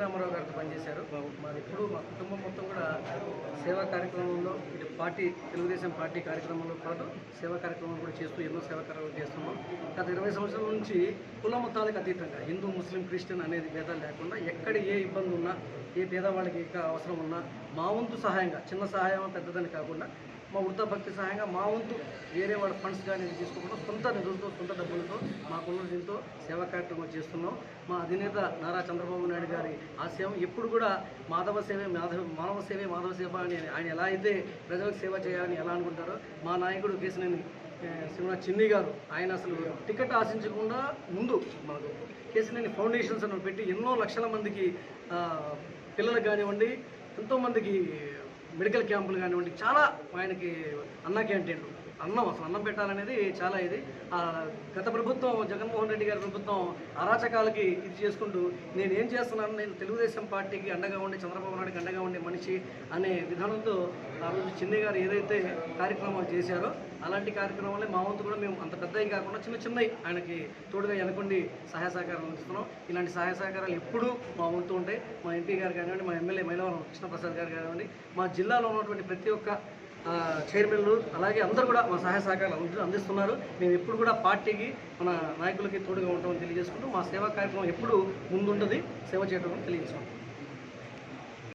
రామారావు గారితో పనిచేశారు. మాది ఎప్పుడు మా కుటుంబం మొత్తం కూడా సేవా కార్యక్రమంలో ఇటు పార్టీ తెలుగుదేశం పార్టీ కార్యక్రమంలో పాటు సేవా కార్యక్రమాలు కూడా చేస్తూ ఎన్నో సేవా కార్యక్రమాలు చేస్తున్నాం. గత 20 సంవత్సరాల నుంచి కుల మతాలకు అతీతంగా హిందూ ముస్లిం క్రిస్టియన్ అనేది భేదాలు లేకుండా ఎక్కడ ఏ ఇబ్బంది ఉన్నా ఏ పేదవాళ్ళకి అవసరం ఉన్నా మా వంతు సహాయంగా, చిన్న సహాయం పెద్దదని కాకుండా మా వృద్ధ భక్తి సహాయంగా మా వంతు వేరే వాళ్ళ ఫండ్స్ కానీ తీసుకోకుండా సొంత నిధులతో సొంత డబ్బులతో మాకున్న దీంతో సేవా కార్యక్రమం చేస్తున్నాం. మా అధినేత నారా చంద్రబాబు నాయుడు గారి ఆశయం ఎప్పుడు కూడా మానవ సేవే మాధవ సేవ అని ఆయన ఎలా అయితే ప్రజలకు సేవ చేయాలని ఎలా అనుకుంటారో మా నాయకుడు కేసినేని శ్రీనివాస్ చిన్ని గారు ఆయన అసలు టికెట్ ఆశించకుండా ముందు మనకు కేసినేని ఫౌండేషన్స్ అని పెట్టి ఎన్నో లక్షల మందికి పిల్లలకు కానివ్వండి, ఎంతోమందికి మెడికల్ క్యాంపులు కానివ్వండి, చాలా ఆయనకి అన్న క్యాంటీన్లు అసలు అన్నం పెట్టాలనేది చాలా ఇది. గత ప్రభుత్వం జగన్మోహన్ రెడ్డి గారి ప్రభుత్వం అరాచకాలకి ఇది చేసుకుంటూ నేను ఏం చేస్తున్నాను, నేను తెలుగుదేశం పార్టీకి అండగా ఉండి చంద్రబాబు నాయుడుకి అండగా ఉండే మనిషి అనే విధానంతో ఆ రోజు చిన్ని గారు ఏదైతే కార్యక్రమాలు చేశారో అలాంటి కార్యక్రమాలే మా వంతు కూడా మేము అంత పెద్దవి కాకుండా చిన్నవి ఆయనకి తోడుగా వెనకుండి సహాయ సహకారాలు అందిస్తున్నాం. ఇలాంటి సహాయ సహకారాలు ఎప్పుడూ మా వంతు ఉంటాయి. మా ఎంపీ గారు కానివ్వండి, మా ఎమ్మెల్యే మైలవరం కృష్ణప్రసాద్ గారు కానివ్వండి, మా జిల్లాలో ఉన్నటువంటి ప్రతి ఒక్క చైర్మన్లు అలాగే అందరూ కూడా మా సహాయ సహకారాలు అందిస్తున్నారు. మేము ఎప్పుడు కూడా పార్టీకి మన నాయకులకి తోడుగా ఉంటామని తెలియజేసుకుంటూ మా సేవా కార్యక్రమం ఎప్పుడు ముందుంటుంది, సేవ చేయడం తెలియజేసుకుంటాం.